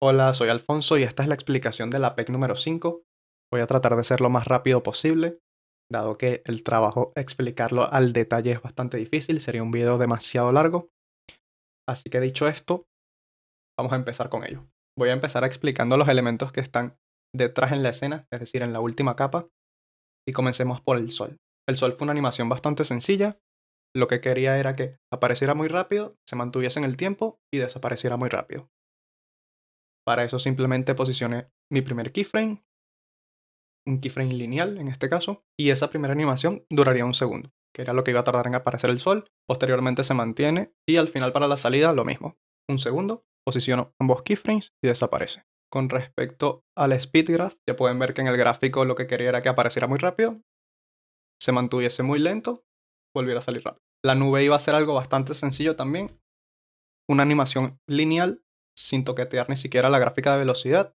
Hola, soy Alfonso y esta es la explicación de la PEC número 5. Voy a tratar de ser lo más rápido posible, dado que el trabajo explicarlo al detalle es bastante difícil, sería un video demasiado largo. Así que dicho esto, vamos a empezar con ello. Voy a empezar explicando los elementos que están detrás en la escena, es decir, en la última capa, y comencemos por el sol. El sol fue una animación bastante sencilla. Lo que quería era que apareciera muy rápido, se mantuviese en el tiempo y desapareciera muy rápido. Para eso simplemente posicioné mi primer keyframe, un keyframe lineal en este caso, y esa primera animación duraría un segundo, que era lo que iba a tardar en aparecer el sol. Posteriormente se mantiene y al final para la salida lo mismo. Un segundo, posiciono ambos keyframes y desaparece. Con respecto al speed graph, ya pueden ver que en el gráfico lo que quería era que apareciera muy rápido, se mantuviese muy lento, volviera a salir rápido. La nube iba a ser algo bastante sencillo también, una animación lineal sin toquetear ni siquiera la gráfica de velocidad.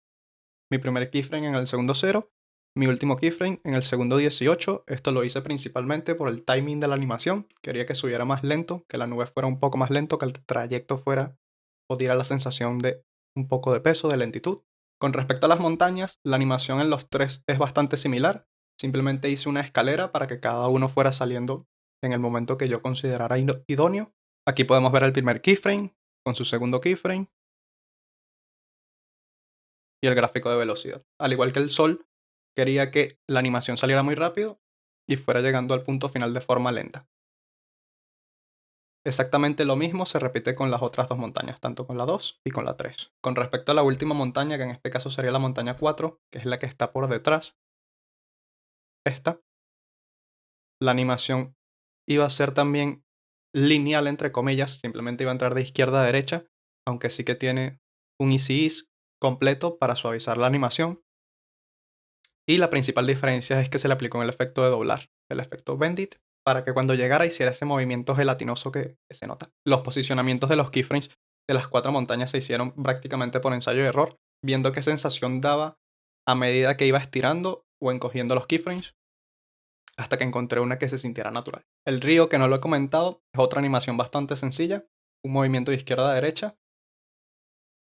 Mi primer keyframe en el segundo 0, mi último keyframe en el segundo 18. Esto lo hice principalmente por el timing de la animación. Quería que subiera más lento, que la nube fuera un poco más lento, que el trayecto fuera o diera la sensación de un poco de peso, de lentitud. Con respecto a las montañas, la animación en los tres es bastante similar. Simplemente hice una escalera para que cada uno fuera saliendo en el momento que yo considerara idóneo. Aquí podemos ver el primer keyframe con su segundo keyframe y el gráfico de velocidad. Al igual que el sol, quería que la animación saliera muy rápido y fuera llegando al punto final de forma lenta. Exactamente lo mismo se repite con las otras dos montañas, tanto con la 2 y con la 3. Con respecto a la última montaña, que en este caso sería la montaña 4, que es la que está por detrás, esta, la animación iba a ser también lineal, entre comillas, simplemente iba a entrar de izquierda a derecha, aunque sí que tiene un easy ease completo para suavizar la animación. Y la principal diferencia es que se le aplicó el efecto de doblar, el efecto Bendit, para que cuando llegara hiciera ese movimiento gelatinoso que se nota. Los posicionamientos de los keyframes de las cuatro montañas se hicieron prácticamente por ensayo y error, viendo qué sensación daba a medida que iba estirando o encogiendo los keyframes, hasta que encontré una que se sintiera natural. El río, que no lo he comentado, es otra animación bastante sencilla, un movimiento de izquierda a derecha,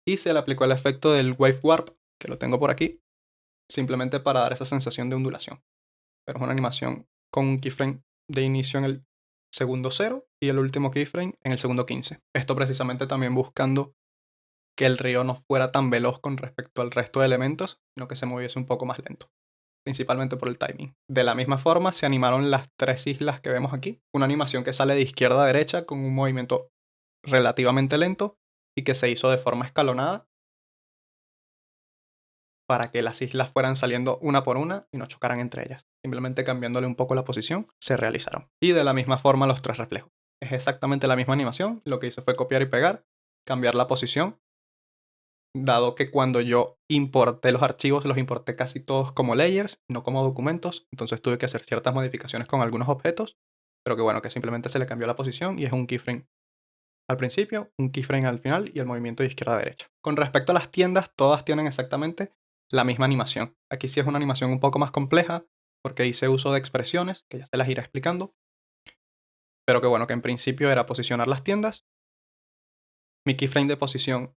y se le aplicó el efecto del Wave Warp, que lo tengo por aquí, simplemente para dar esa sensación de ondulación. Pero es una animación con un keyframe de inicio en el segundo 0 y el último keyframe en el segundo 15. Esto precisamente también buscando que el río no fuera tan veloz con respecto al resto de elementos, sino que se moviese un poco más lento, principalmente por el timing. De la misma forma se animaron las tres islas que vemos aquí, una animación que sale de izquierda a derecha con un movimiento relativamente lento y que se hizo de forma escalonada para que las islas fueran saliendo una por una y no chocaran entre ellas. Simplemente cambiándole un poco la posición, se realizaron. Y de la misma forma los tres reflejos. Es exactamente la misma animación, lo que hice fue copiar y pegar, cambiar la posición, dado que cuando yo importé los archivos, los importé casi todos como layers, no como documentos, entonces tuve que hacer ciertas modificaciones con algunos objetos, pero que bueno, que simplemente se le cambió la posición y es un keyframe al principio, un keyframe al final y el movimiento de izquierda a derecha. Con respecto a las tiendas, todas tienen exactamente la misma animación. Aquí sí es una animación un poco más compleja porque hice uso de expresiones, que ya se las iré explicando, pero que bueno, que en principio era posicionar las tiendas, mi keyframe de posición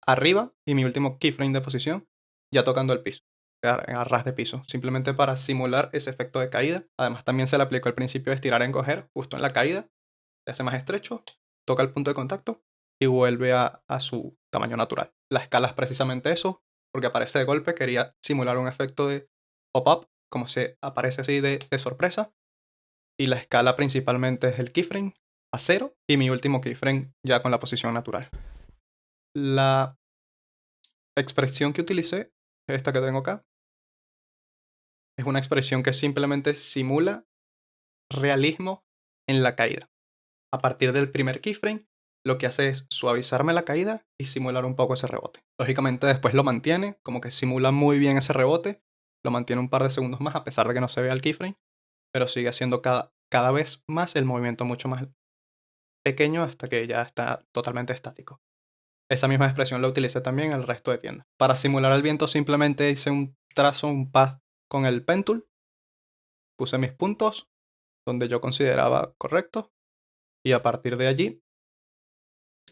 arriba y mi último keyframe de posición ya tocando el piso, a ras de piso, simplemente para simular ese efecto de caída. Además también se le aplicó el principio de estirar y encoger justo en la caída, se hace más estrecho, toca el punto de contacto y vuelve a su tamaño natural. La escala es precisamente eso, porque aparece de golpe, quería simular un efecto de pop-up, como se aparece así de sorpresa, y la escala principalmente es el keyframe a 0 y mi último keyframe ya con la posición natural. La expresión que utilicé, esta que tengo acá, es una expresión que simplemente simula realismo en la caída. A partir del primer keyframe, lo que hace es suavizarme la caída y simular un poco ese rebote. Lógicamente después lo mantiene, como que simula muy bien ese rebote, lo mantiene un par de segundos más a pesar de que no se vea el keyframe, pero sigue haciendo cada vez más el movimiento mucho más pequeño hasta que ya está totalmente estático. Esa misma expresión la utilicé también en el resto de tiendas. Para simular el viento simplemente hice un trazo, un path con el pen tool, puse mis puntos donde yo consideraba correctos y a partir de allí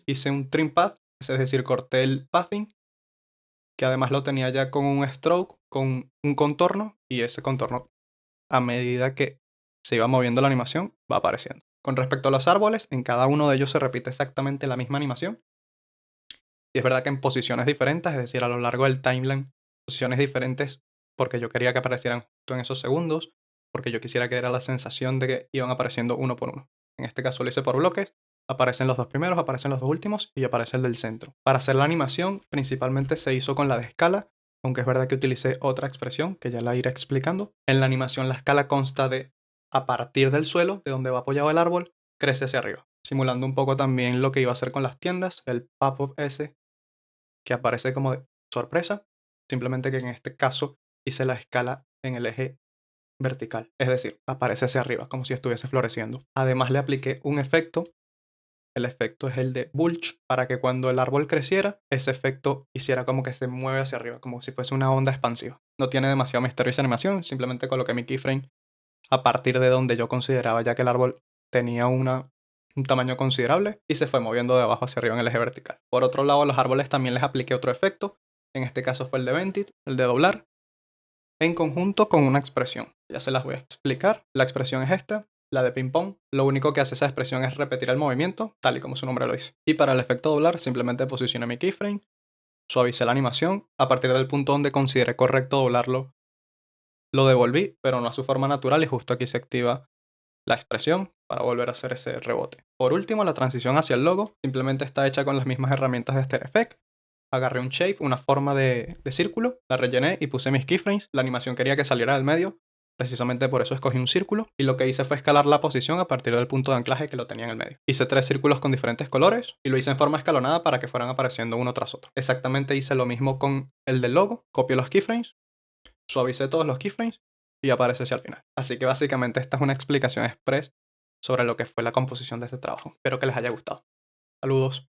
hice un trim path, es decir, corté el pathing que además lo tenía ya con un stroke, con un contorno, y ese contorno, a medida que se iba moviendo la animación, va apareciendo. Con respecto a los árboles, en cada uno de ellos se repite exactamente la misma animación. Y es verdad que en posiciones diferentes, es decir, a lo largo del timeline, posiciones diferentes, porque yo quería que aparecieran justo en esos segundos, porque yo quisiera que diera la sensación de que iban apareciendo uno por uno. En este caso lo hice por bloques, aparecen los dos primeros, aparecen los dos últimos y aparece el del centro. Para hacer la animación, principalmente se hizo con la de escala, aunque es verdad que utilicé otra expresión que ya la iré explicando. En la animación la escala consta de, a partir del suelo, de donde va apoyado el árbol, crece hacia arriba, simulando un poco también lo que iba a hacer con las tiendas, el pop-up ese que aparece como de sorpresa, simplemente que en este caso hice la escala en el eje vertical, es decir, aparece hacia arriba, como si estuviese floreciendo. Además le apliqué un efecto, el efecto es el de Bulge, para que cuando el árbol creciera, ese efecto hiciera como que se mueve hacia arriba, como si fuese una onda expansiva. No tiene demasiado misterio esa animación, simplemente coloqué mi keyframe a partir de donde yo consideraba ya que el árbol tenía un tamaño considerable y se fue moviendo de abajo hacia arriba en el eje vertical. Por otro lado, a los árboles también les apliqué otro efecto, en este caso fue el de Ventit, el de doblar, en conjunto con una expresión. Ya se las voy a explicar. La expresión es esta, la de ping pong. Lo único que hace esa expresión es repetir el movimiento, tal y como su nombre lo dice. Y para el efecto doblar, simplemente posicioné mi keyframe, suavicé la animación, a partir del punto donde consideré correcto doblarlo, lo devolví, pero no a su forma natural y justo aquí se activa la expresión para volver a hacer ese rebote. Por último, la transición hacia el logo simplemente está hecha con las mismas herramientas de After Effects. Agarré un shape, una forma de círculo, la rellené y puse mis keyframes. La animación quería que saliera del medio, precisamente por eso escogí un círculo. Y lo que hice fue escalar la posición a partir del punto de anclaje que lo tenía en el medio. Hice 3 círculos con diferentes colores y lo hice en forma escalonada para que fueran apareciendo uno tras otro. Exactamente hice lo mismo con el del logo. Copié los keyframes, suavicé todos los keyframes y aparece hacia el final. Así que básicamente esta es una explicación express sobre lo que fue la composición de este trabajo. Espero que les haya gustado. Saludos.